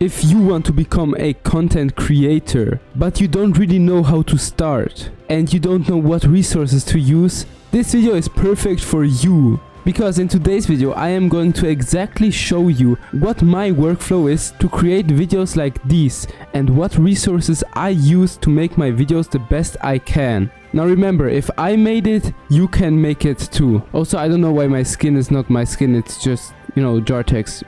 If you want to become a content creator, but you don't really know how to start, and you don't know what resources to use, this video is perfect for you. Because in today's video I am going to exactly show you what my workflow is to create videos like these and what resources I use to make my videos the best I can. Now remember, if I made it, you can make it too. Also, I don't know why my skin is not my skin, it's just, you know, Jartex.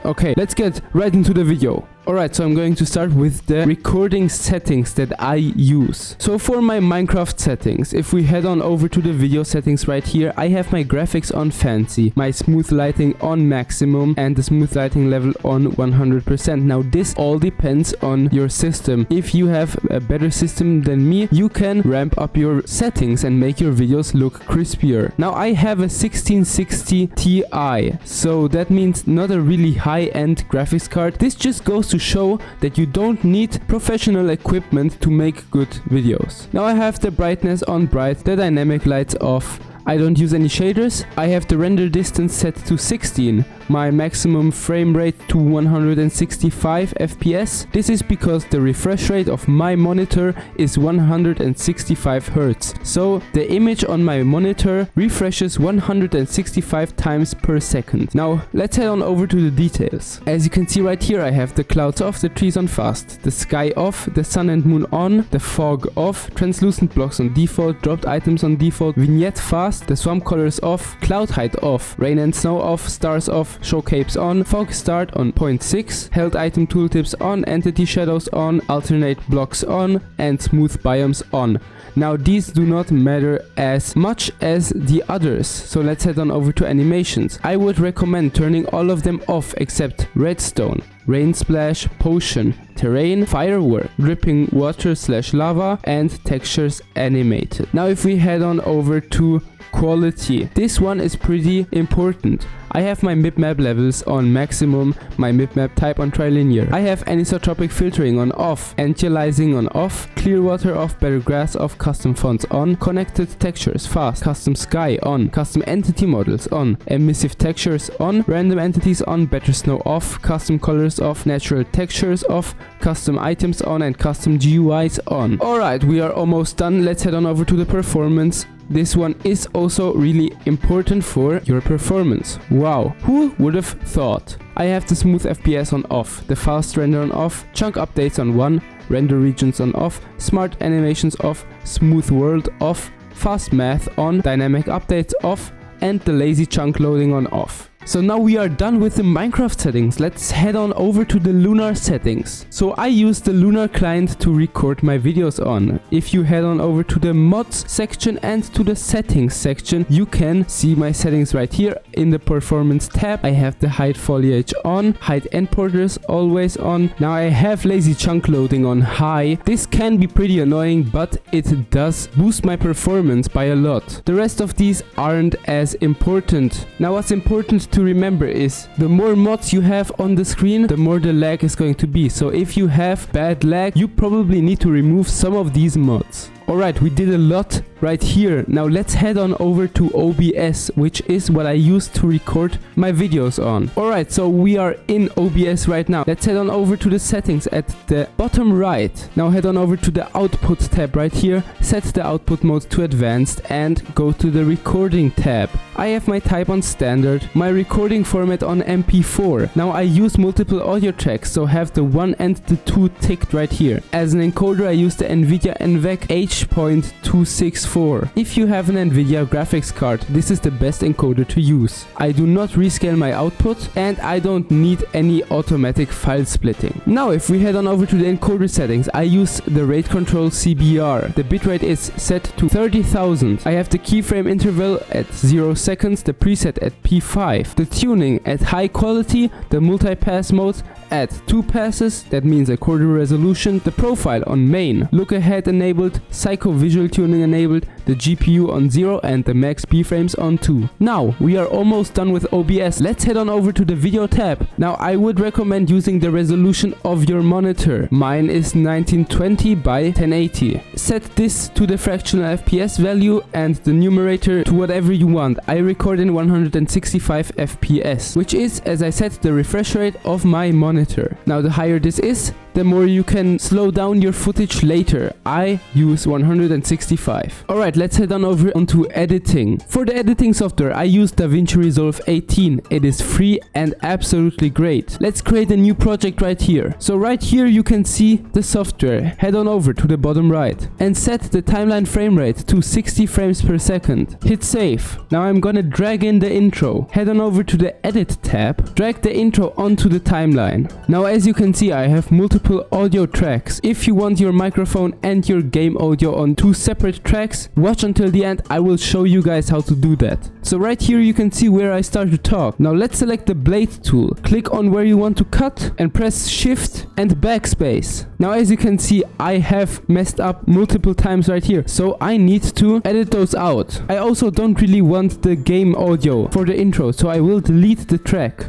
Okay, let's get right into the video. Alright, so I'm going to start with the recording settings that I use. So for my Minecraft settings, if we head on over to the video settings right here, I have my graphics on fancy, my smooth lighting on maximum, and the smooth lighting level on 100%. Now this all depends on your system. If you have a better system than me, you can ramp up your settings and make your videos look crispier. Now I have a 1660 Ti, so that means not a really high-end graphics card. This just goes to show that you don't need professional equipment to make good videos. Now I have the brightness on bright, the dynamic lights off. I don't use any shaders. I have the render distance set to 16, my maximum frame rate to 165 FPS. This is because the refresh rate of my monitor is 165 Hz. So the image on my monitor refreshes 165 times per second. Now let's head on over to the details. As you can see right here, I have the clouds off, the trees on fast, the sky off, the sun and moon on, the fog off, translucent blocks on default, dropped items on default, vignette fast, the swamp colors off, cloud height off, rain and snow off, stars off, show capes on, fog start on 0.6, held item tooltips on, entity shadows on, alternate blocks on, and smooth biomes on. Now these do not matter as much as the others, so let's head on over to animations. I would recommend turning all of them off except redstone, rain splash, potion, terrain, firework, dripping water / lava, and textures animated. Now if we head on over to quality, this one is pretty important. I have my mipmap levels on maximum, my mipmap type on trilinear. I have anisotropic filtering on off, anti-aliasing on off, clear water off, better grass off, custom fonts on, connected textures fast, custom sky on, custom entity models on, emissive textures on, random entities on, better snow off, custom colors off, natural textures off, custom items on, and custom GUIs on. Alright, we are almost done. Let's head on over to the performance. This one is also really important for your performance. Wow, who would have thought? I have the smooth FPS on off, the fast render on off, chunk updates on 1, render regions on off, smart animations off, smooth world off, fast math on, dynamic updates off, and the lazy chunk loading on off. So now we are done with the Minecraft settings. Let's head on over to the Lunar settings. So I use the Lunar client to record my videos on. If you head on over to the mods section and to the settings section, you can see my settings right here. In the performance tab, I have the hide foliage on, hide end borders always on. Now I have lazy chunk loading on high. This can be pretty annoying, but it does boost my performance by a lot. The rest of these aren't as important. Now what's important to remember is the more mods you have on the screen, the more the lag is going to be. So if you have bad lag, you probably need to remove some of these mods. Alright, we did a lot right here. Now let's head on over to OBS, which is what I use to record my videos on. Alright, so we are in OBS right now. Let's head on over to the settings at the bottom right. Now head on over to the output tab right here, set the output mode to advanced, and go to the recording tab. I have my type on standard, my recording format on MP4. Now I use multiple audio tracks, so have the 1 and the 2 ticked right here. As an encoder, I use the NVIDIA NVENC H.264. If you have an NVIDIA graphics card, this is the best encoder to use. I do not rescale my output, and I don't need any automatic file splitting. Now if we head on over to the encoder settings, I use the rate control CBR. The bitrate is set to 30,000. I have the keyframe interval at 0 seconds, the preset at P5, the tuning at high quality, the multipass mode at 2 passes, that means a quarter resolution, the profile on main, look ahead enabled, psycho visual tuning enabled, the GPU on 0 and the max B-frames on 2. Now, we are almost done with OBS. Let's head on over to the video tab. Now, I would recommend using the resolution of your monitor. Mine is 1920 by 1080. Set this to the fractional FPS value and the numerator to whatever you want. I record in 165 FPS, which is, as I said, the refresh rate of my monitor. Now, the higher this is, the more you can slow down your footage later. I use 165. Alright, let's head on over onto editing. For the editing software, I use DaVinci Resolve 18. It is free and absolutely great. Let's create a new project right here. So right here you can see the software. Head on over to the bottom right and set the timeline frame rate to 60 frames per second. Hit save. Now I'm gonna drag in the intro. Head on over to the edit tab. Drag the intro onto the timeline. Now as you can see, I have multiple audio tracks. If you want your microphone and your game audio on 2 separate tracks, watch until the end. I will show you guys how to do that. So right here you can see where I start to talk. Now let's select the blade tool. Click on where you want to cut and press shift and backspace. Now as you can see, I have messed up multiple times right here, so I need to edit those out. I also don't really want the game audio for the intro, so I will delete the track.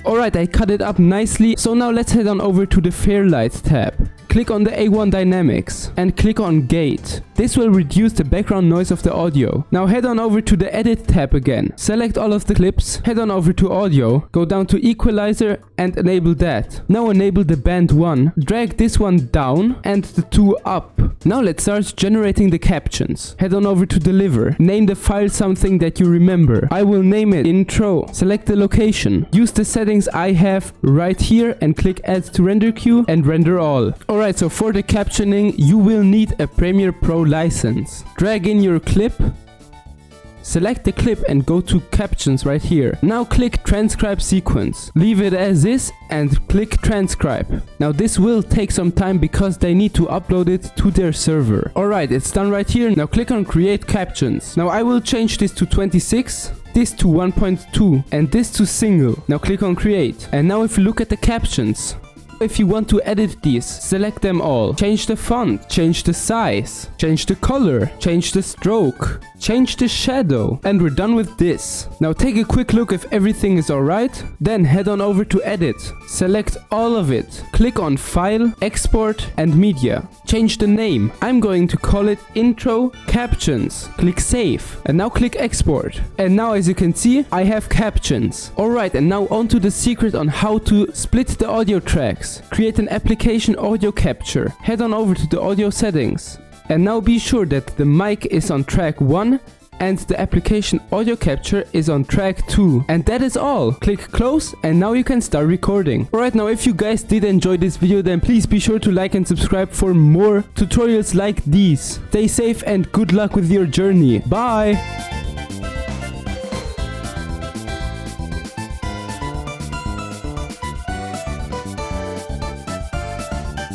Alright, I cut it up nicely. So now let's head on over to the Fairlight tab. Click on the A1 Dynamics and click on Gate. This will reduce the background noise of the audio. Now head on over to the Edit tab again. Select all of the clips, head on over to Audio, go down to Equalizer and enable that. Now enable the Band 1, drag this one down and the 2 up. Now let's start generating the captions. Head on over to Deliver, name the file something that you remember. I will name it Intro. Select the location. Use the settings I have right here and click Add to Render Queue and render all. Alright, so for the captioning, you will need a Premiere Pro license. Drag in your clip, select the clip and go to Captions right here. Now click Transcribe Sequence. Leave it as is and click Transcribe. Now this will take some time because they need to upload it to their server. Alright, it's done right here. Now click on Create Captions. Now I will change this to 26. This to 1.2 and this to single. Now click on Create. And now if you look at the captions, if you want to edit these, select them all. Change the font, change the size, change the color, change the stroke, change the shadow, and we're done with this. Now take a quick look if everything is alright, then head on over to Edit. Select all of it. Click on File, Export, and Media. Change the name. I'm going to call it Intro Captions. Click Save, and now click Export. And now as you can see, I have captions. Alright, and now on to the secret on how to split the audio tracks. Create an application audio capture. Head on over to the audio settings. And now be sure that the mic is on track 1 and the application audio capture is on track 2. And that is all. Click close and now you can start recording. Alright, now if you guys did enjoy this video, then please be sure to like and subscribe for more tutorials like these. Stay safe and good luck with your journey. Bye!